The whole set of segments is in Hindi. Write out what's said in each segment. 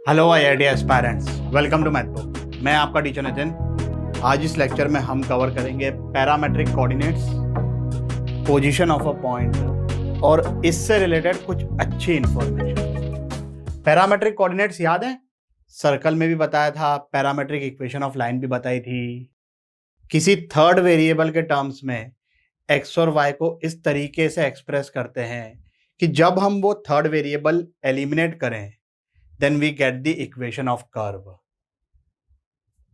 Hello IIT aspirants, welcome to Mathbook. मैं आपका टीचर नितिन। आज इस लेक्चर में हम कवर करेंगे parametric coordinates, position of a point और इससे रिलेटेड कुछ अच्छी इंफॉर्मेशन। पैरामेट्रिक कोऑर्डिनेट्स याद है? सर्कल में भी बताया था, पैरामेट्रिक इक्वेशन ऑफ लाइन भी बताई थी। किसी थर्ड वेरिएबल के टर्म्स में एक्स और वाई को इस तरीके से एक्सप्रेस करते हैं कि जब हम वो थर्ड वेरिएबल एलिमिनेट करें then we get the equation of curve।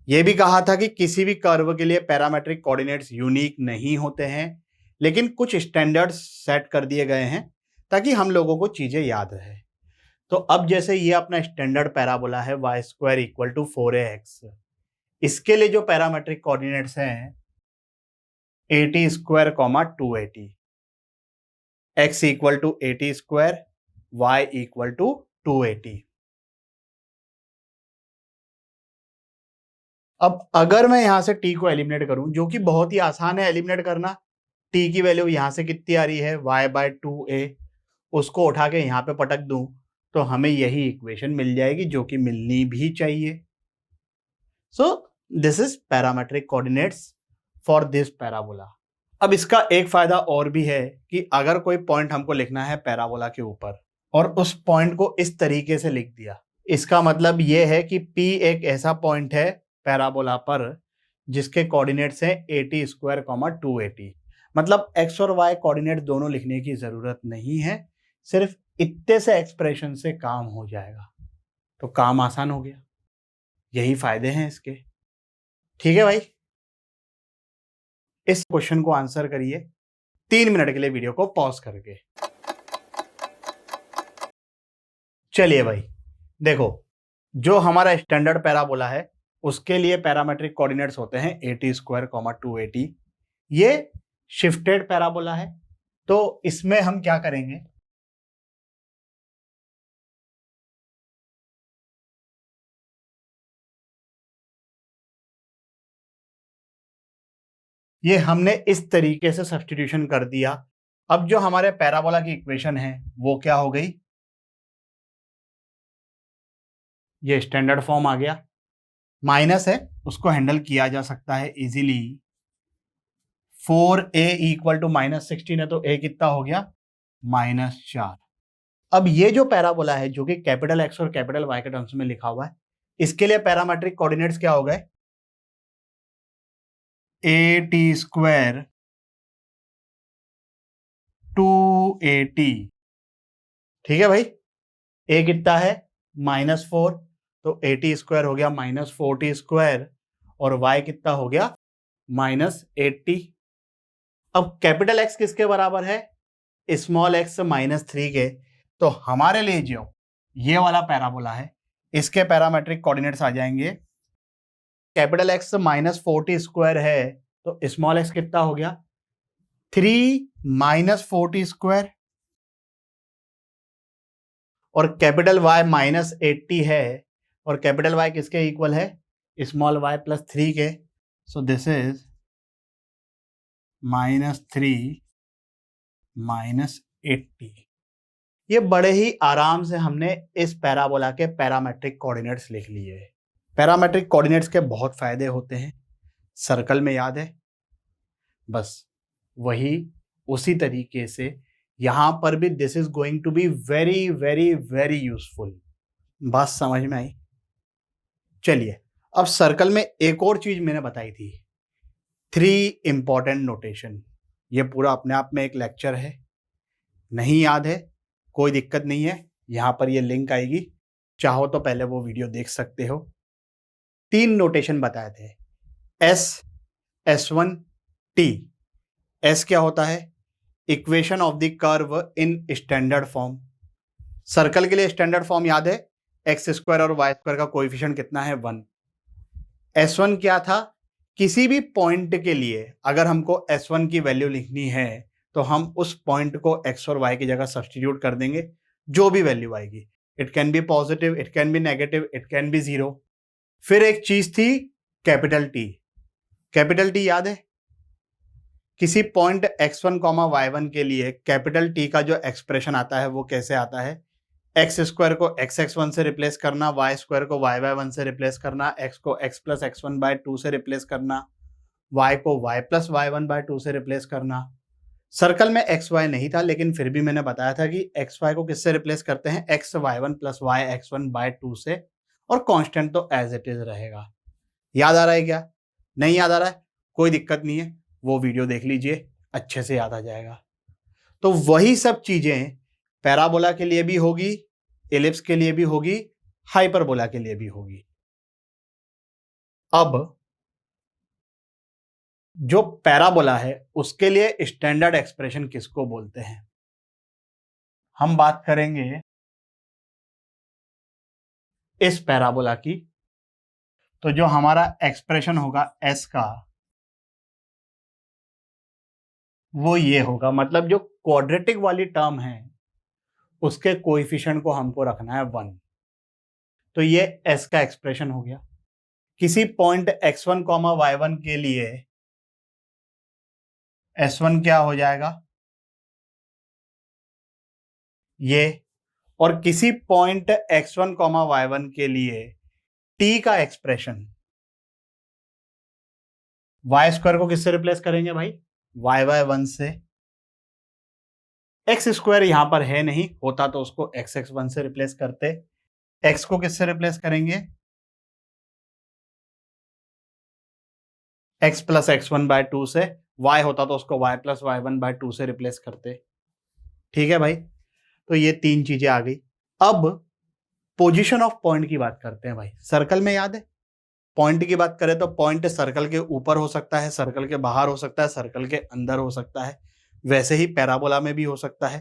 यह भी कहा था कि किसी भी कर्व के लिए पैरामेट्रिक कोऑर्डिनेट्स यूनिक नहीं होते हैं, लेकिन कुछ स्टैंडर्ड्स सेट कर दिए गए हैं ताकि हम लोगों को चीजें याद रहे। तो अब जैसे ये अपना स्टैंडर्ड पैराबोला है y square equal to 4ax, इसके लिए जो पैरामेट्रिक कोऑर्डिनेट्स हैं 80 square comma 280, x equal to 80 square, y equal to 280। अब अगर मैं यहां से t को एलिमिनेट करूं, जो कि बहुत ही आसान है एलिमिनेट करना, t की वैल्यू यहां से कितनी आ रही है y/2a, उसको उठा के यहां पे पटक दूं तो हमें यही इक्वेशन मिल जाएगी जो कि मिलनी भी चाहिए। So this is parametric coordinates for this parabola. अब इसका एक फायदा और भी है कि अगर कोई पॉइंट हमको लिखना है पैराबोला के ऊपर और उस पॉइंट को इस तरीके से लिख दिया, इसका मतलब यह है कि p एक ऐसा पॉइंट है पैराबोला पर जिसके कोऑर्डिनेट्स हैं 80 स्क्वायर कॉमा 280। मतलब x और y कोऑर्डिनेट दोनों लिखने की जरूरत नहीं है, सिर्फ इतने से एक्सप्रेशन से काम हो जाएगा। तो काम आसान हो गया, यही फायदे हैं इसके। ठीक है भाई, इस क्वेश्चन को आंसर करिए 3 मिनट के लिए वीडियो को पॉज करके। चलिए भाई देखो, जो हमारा स्टैंडर्ड पैराबोला है उसके लिए पैरामेट्रिक कोऑर्डिनेट्स होते हैं 80 स्क्वायर कॉमा 280। ये शिफ्टेड पैराबोला है, तो इसमें हम क्या करेंगे, ये हमने इस तरीके से सब्स्टिट्यूशन कर दिया। अब जो हमारे पैराबोला की इक्वेशन है वो क्या हो गई, ये स्टैंडर्ड फॉर्म आ गया। माइनस है, उसको हैंडल किया जा सकता है इजीली। 4a इक्वल टू -16 है तो a कितना हो गया, -4। अब ये जो पैराबोला है जो कि कैपिटल एक्स और कैपिटल वाई के टर्म्स में लिखा हुआ है, इसके लिए पैरामेट्रिक कोऑर्डिनेट्स क्या हो गए, 80 स्क्वायर 280। ठीक है भाई, a कितना है -4, तो 80 स्क्वायर हो गया -40 स्क्वायर और y कितना हो गया -80। अब कैपिटल एक्स किसके बराबर है, स्मॉल एक्स -3 के। तो हमारे लिए जो ये वाला पैराबोला है इसके पैरामेट्रिक कोऑर्डिनेट्स आ जाएंगे, कैपिटल एक्स -40 स्क्वायर है तो स्मॉल एक्स कितना हो गया 3 -40 स्क्वायर, और कैपिटल वाई -80 है और कैपिटल वाई किसके इक्वल है, स्मॉल वाई +3 के। So this is -3 -80। ये बड़े ही आराम से हमने इस पैराबोला के पैरामेट्रिक कोऑर्डिनेट्स लिख लिए। पैरामेट्रिक कोऑर्डिनेट्स के बहुत फायदे होते हैं, सर्कल में याद है, बस वही उसी तरीके से यहां पर भी this is going to be very very very useful. बात समझ में आई? चलिए, अब सर्कल में एक और चीज मैंने बताई थी, 3 इंपॉर्टेंट नोटेशन। ये पूरा अपने आप में एक लेक्चर है, नहीं याद है कोई दिक्कत नहीं है, यहां पर ये लिंक आएगी, चाहो तो पहले वो वीडियो देख सकते हो। 3 नोटेशन बताए थे, S, S1, T। S क्या होता है, equation of the curve in standard form. Circle के लिए स्टैंडर्ड फॉर्म याद है, एक्स स्क्वायर और वाई स्क्वायर का कोएफिशिएंट कितना है 1। S1 क्या था, किसी भी पॉइंट के लिए अगर हमको S1 की वैल्यू लिखनी है तो हम उस पॉइंट को x और y की जगह सब्स्टिट्यूट कर देंगे, जो भी वैल्यू आएगी। It can be positive, it can be negative, it can be 0। फिर एक चीज थी कैपिटल T। कैपिटल T याद है, किसी पॉइंट x1, y1 के लिए कैपिटल T का जो एक्सप्रेशन आता है वो कैसे आता है, एक्स स्क्वायर को एक्स एक्स वन से रिप्लेस करना, वाई स्क्वायर को वाई वाई वन से रिप्लेस करना, एक्स को x plus x one by two से रिप्लेस करना, वाई को y plus y one by two से रिप्लेस करना। सर्कल में एक्स वाई नहीं था, लेकिन फिर भी मैंने बताया था कि एक्स वाई को किससे रिप्लेस करते हैं, x y one plus y x one by two से, और कांस्टेंट तो एज इट इज रहेगा। याद आ रहा है क्या? नहीं याद आ रहा है? कोई दिक्कत नहीं है, वो वीडियो देख लीजिए, अच्छे से याद आ जाएगा। तो वही सब चीजें पैराबोला के लिए भी होगी, एलिप्स के लिए भी होगी, हाइपरबोला के लिए भी होगी। अब जो पैराबोला है उसके लिए स्टैंडर्ड एक्सप्रेशन किसको बोलते हैं? हम बात करेंगे इस पैराबोला की। तो जो हमारा एक्सप्रेशन होगा एस का, वो ये होगा, मतलब जो क्वाड्रेटिक वाली टर्म है उसके कोएफिशिएंट को हमको रखना है 1। तो ये एस का एक्सप्रेशन हो गया। किसी पॉइंट x1 y1 के लिए S1 क्या हो जाएगा, ये, और किसी पॉइंट x1 y1 के लिए t का एक्सप्रेशन, y स्क्वायर को किससे रिप्लेस करेंगे भाई, y1 से। x स्क्वायर यहां पर है नहीं, होता तो उसको x1 से रिप्लेस करते। x को किससे रिप्लेस करेंगे, x plus x1 bye two से, y होता तो उसको y plus y1 bye two से रिप्लेस करते। ठीक है भाई, तो ये तीन चीजें आ गई। अब पोजीशन ऑफ पॉइंट की बात करते हैं भाई। सर्कल में याद है, पॉइंट की बात करें तो पॉइंट सर्कल के ऊपर हो सकता है, सर्कल के बाहर हो सकता है, सर्कल के अंदर हो सकता है। वैसे ही पैराबोला में भी हो सकता है।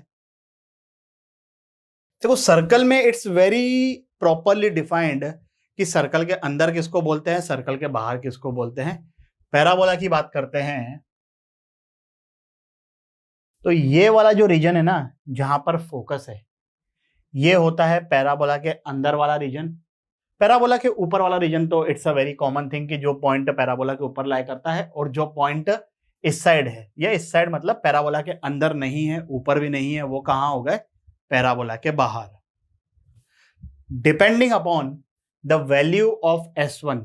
देखो सर्कल में इट्स वेरी प्रॉपरली डिफाइंड कि सर्कल के अंदर किसको बोलते हैं, सर्कल के बाहर किसको बोलते हैं। पैराबोला की बात करते हैं तो ये वाला जो रीजन है ना, जहां पर फोकस है, ये होता है पैराबोला के अंदर वाला रीजन। पैराबोला के ऊपर वाला रीजन तो it's a very common thing कि जो पॉइंट पैराबोला के ऊपर लाई करता है, और जो पॉइंट इस साइड है, या इस साइड मतलब पैराबोला के अंदर नहीं है, ऊपर भी नहीं है, वो कहां हो गए, पैराबोला के बाहर। Depending upon the value of S1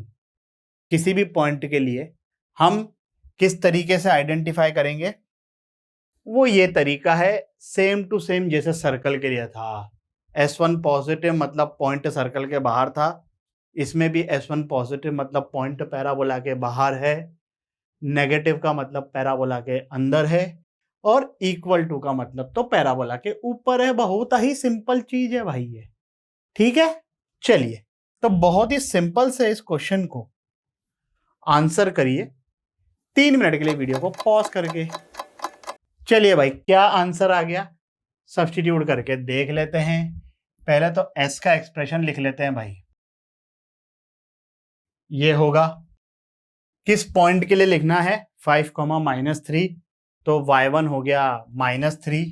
किसी भी पॉइंट के लिए हम किस तरीके से आइडेंटिफाई करेंगे, वो ये तरीका है सेम टू सेम जैसे सर्कल के लिए था। S1 पॉजिटिव मतलब पॉइंट सर्कल के बाहर था, इसमें भी S1 पॉजिटिव मतलब पॉइंट पैराबोला के बाहर है, नेगेटिव का मतलब पैराबोला के अंदर है, और इक्वल टू का मतलब तो पैराबोला के ऊपर है। बहुत ही सिंपल चीज है भाई ये। ठीक है, चलिए, तो बहुत ही सिंपल से इस क्वेश्चन को आंसर करिए 3 मिनट के लिए वीडियो को पॉज करके। चलिए भाई, क्या आंसर आ गया, सब्स्टिट्यूट करके देख लेते हैं। पहले तो s का एक्सप्रेशन लिख लेते हैं भाई। ये होगा, किस पॉइंट के लिए लिखना है, 5, -3, तो y1 हो गया -3,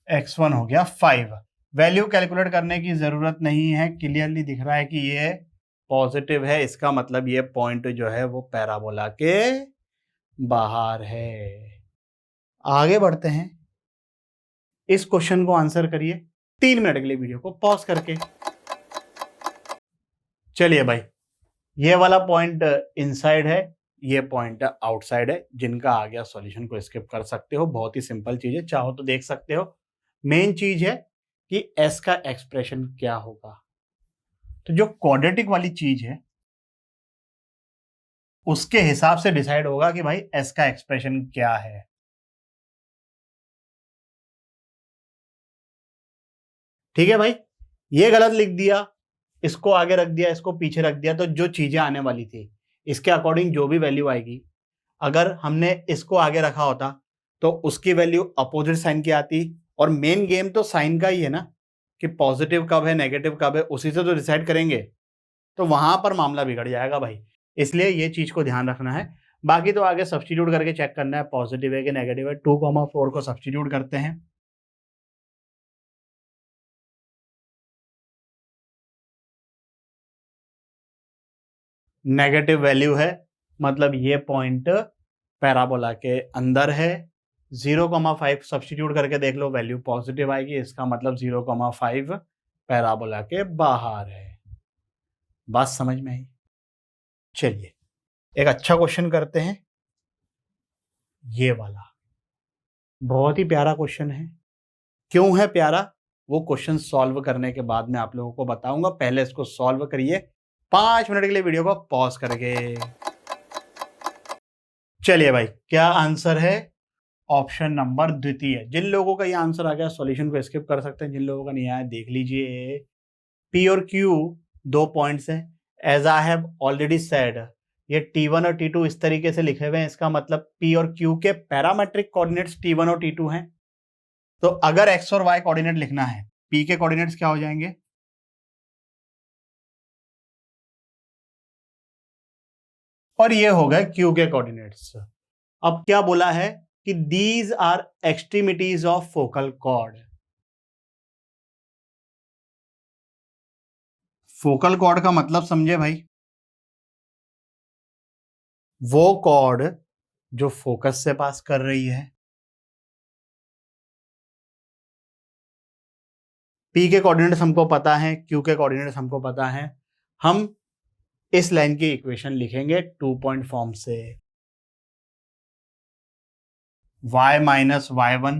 x1 हो गया 5। वैल्यू कैलकुलेट करने की जरूरत नहीं है, क्लियरली दिख रहा है कि ये पॉजिटिव है, इसका मतलब ये पॉइंट जो है वो पैराबोला के बाहर है। आगे बढ़ते हैं, इस क्वेश्चन को आंसर करिए 3 मिनट के लिए वीडियो को पॉज करके। चलिए भाई, ये वाला पॉइंट इनसाइड है, ये पॉइंट आउटसाइड है। जिनका आ गया सॉल्यूशन को स्किप कर सकते हो, बहुत ही सिंपल चीज है, चाहो तो देख सकते हो। मेन चीज है कि s का एक्सप्रेशन क्या होगा। तो जो क्वाड्रेटिक वाली चीज है उसके हिसाब से डिसाइड होगा कि भाई s का एक्सप्रेशन क्या है। ठीक है भाई, ये गलत लिख दिया, इसको आगे रख दिया, इसको पीछे रख दिया, तो जो चीजें आने वाली थी इसके अकॉर्डिंग जो भी वैल्यू आएगी, अगर हमने इसको आगे रखा होता तो उसकी वैल्यू अपोजिट साइन की आती। और मेन गेम तो साइन का ही है ना, कि पॉजिटिव कब है नेगेटिव कब है, उसी से तो डिसाइड करेंगे। तो वहां पर मामला बिगड़ जाएगा भाई, इसलिए ये चीज को ध्यान रखना है। बाकी तो आगे सब्स्टिट्यूट करके चेक करना है पॉजिटिव है कि नेगेटिव है। 2,4 को सब्स्टिट्यूट करते हैं, नेगेटिव वैल्यू है मतलब ये पॉइंट पैराबोला के अंदर है। 0,5 सब्स्टिट्यूट करके देख लो, वैल्यू पॉजिटिव आएगी, इसका मतलब 0,5 पैराबोला के बाहर है। बात समझ में आई? चलिए एक अच्छा क्वेश्चन करते हैं, ये वाला बहुत ही प्यारा क्वेश्चन है। क्यों है प्यारा, वो क्वेश्चन सॉल्व करने के बाद मैं आप लोगों को बताऊंगा। पहले इसको सॉल्व करिए 5 मिनट के लिए, वीडियो को पॉज करके। चलिए भाई, क्या आंसर है? ऑप्शन नंबर द्वितीय। जिन लोगों का ये आंसर आ गया सॉल्यूशन को स्किप कर सकते हैं, जिन लोगों का नहीं आया देख लीजिए। P और Q 2 पॉइंट्स हैं। As I have already said, ये T1 और T2 इस तरीके से लिखे हुए हैं, इसका मतलब P और Q के पैरामेट्रिक कोऑर्डिनेट्स T1 और T2 हैं। तो अगर x और y कोऑर्डिनेट लिखना है, P के कोऑर्डिनेट्स क्या हो जाएंगे? और ये हो गए Q के कोऑर्डिनेट्स। अब क्या बोला है कि these are extremities of focal chord. Focal chord का मतलब समझे भाई, वो कॉर्ड जो फोकस से पास कर रही है। P के कोऑर्डिनेट्स हमको पता है, Q के कोऑर्डिनेट्स हमको पता है। हम इस लाइन की इक्वेशन लिखेंगे 2 पॉइंट फॉर्म से। y minus y1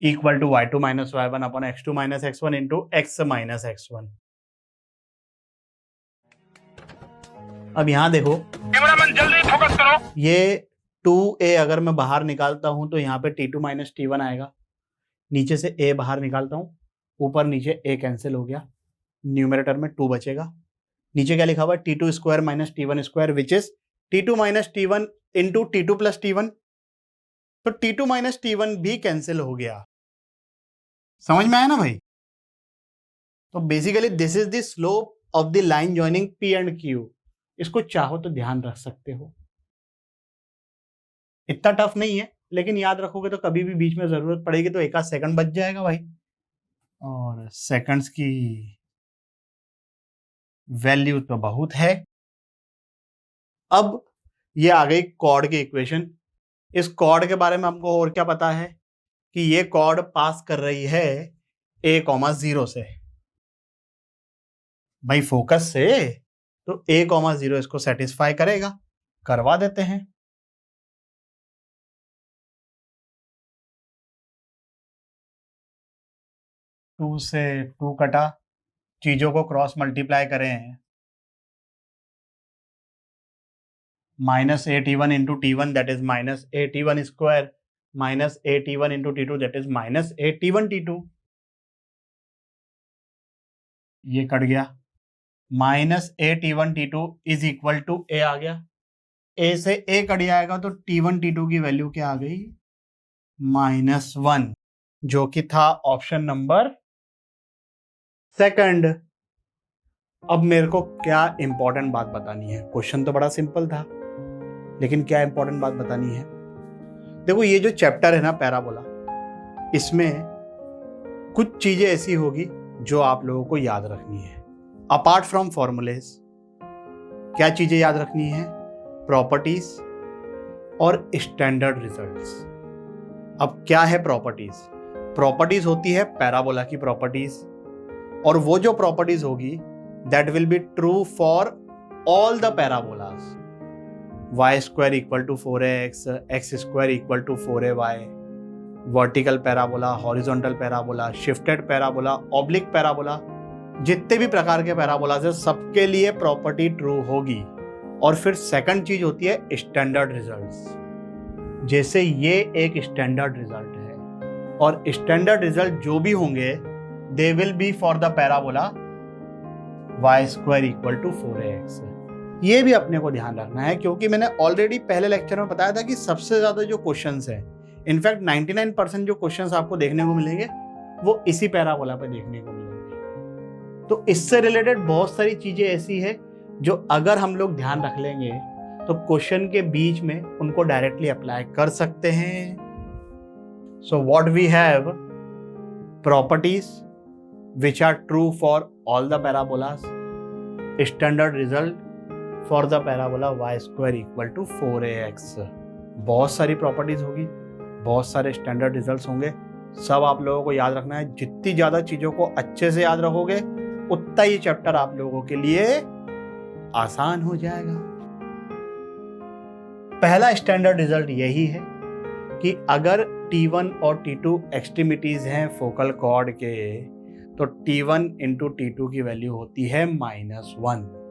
equal to y2 minus y1 upon x2 minus x1 into x minus x1। अब यहां देखो, कैमरामैन जल्दी फोकस करो। ये 2a अगर मैं बाहर निकालता हूं तो यहाँ पे T2 माइनस T1 आएगा। नीचे से a बाहर निकालता हूं, ऊपर नीचे a कैंसिल हो गया, न्यूमरेटर में 2 बचेगा। नीचे क्या लिखा हुआ है? T2 square minus T1 square which is T2 minus T1 into T2 plus T1। तो T2 माइनस T1 भी कैंसिल हो गया। समझ में आया ना भाई? तो basically this is the slope of the line joining P and Q। इसको चाहो तो ध्यान रख सकते हो, इतना टफ नहीं है, लेकिन याद रखोगे तो कभी भी बीच में जरूरत पड़ेगी तो एक आध सेकंड बच जाएगा भाई। और सेकंड्स की वैल्यू तो बहुत है। अब ये आ गई कॉर्ड की इक्वेशन। इस कॉर्ड के बारे में हमको और क्या पता है कि ये कॉर्ड पास कर रही है a,0 से। भाई फोकस से तो a,0 इसको सेटिस्फाई करेगा, करवा देते हैं। टू से 2 कटा, चीजों को क्रॉस मल्टीप्लाई करें, minus a T1 into T1 that is minus a T1 square minus a T1 into T2 that is minus a T1 T2। ये कट गया, minus a T1 T2 is equal to a आ गया। a से a कट जाएगा तो T1 T2 की वैल्यू क्या आ गई? -1, जो कि था ऑप्शन नंबर सेकंड। अब मेरे को क्या इंपॉर्टेंट बात बतानी है। क्वेश्चन तो बड़ा सिंपल था, लेकिन क्या इंपॉर्टेंट बात बतानी है? देखो ये जो चैप्टर है ना पैराबोला, इसमें कुछ चीजें ऐसी होगी जो आप लोगों को याद रखनी है। अपार्ट फ्रॉम फॉर्मूलेज क्या चीजें याद रखनी है? प्रॉपर्टीज और स्टैंडर्ड रिजल्ट्स। अब क्या है प्रॉपर्टीज? प्रॉपर्टीज होती है पैराबोला की प्रॉपर्टीज, और वो जो प्रॉपर्टीज होगी that will be true for all the parabolas. y square equal to 4x, x square equal to 4ay, vertical parabola, horizontal parabola, shifted parabola, oblique parabola, जितने भी प्रकार के पैराबोलास है सबके लिए प्रॉपर्टी ट्रू होगी। और फिर सेकंड चीज होती है स्टैंडर्ड रिजल्ट्स। जैसे ये एक स्टैंडर्ड रिजल्ट है, और स्टैंडर्ड रिजल्ट जो भी होंगे they will be for the parabola y square equal to 4ax। ये भी अपने को ध्यान रखना है, क्योंकि मैंने ऑलरेडी पहले लेक्चर में बताया था कि सबसे ज्यादा जो क्वेश्चंस हैं, इनफैक्ट 99% जो क्वेश्चंस आपको देखने को मिलेंगे वो इसी पैराबोला पे देखने को मिलेंगे। तो इससे रिलेटेड बहुत सारी चीजें ऐसी है जो अगर हम लोग ध्यान रख लेंगे तो क्वेश्चन के बीच में उनको डायरेक्टली अप्लाई कर सकते हैं। So what we have, properties which are true for all the parabolas, standard result for the parabola y square equal to 4ax। बहुत सारी प्रॉपर्टीज होगी, बहुत सारे स्टैंडर्ड रिजल्ट्स होंगे, सब आप लोगों को याद रखना है। जितनी ज्यादा चीजों को अच्छे से याद रखोगे उतना ही चैप्टर आप लोगों के लिए आसान हो जाएगा। पहला स्टैंडर्ड रिजल्ट यही है कि अगर T1 और T2 एक्सट्रीमिटीज हैं फोकल कॉर्ड के, तो T1 इंटू T2 की वैल्यू होती है -1।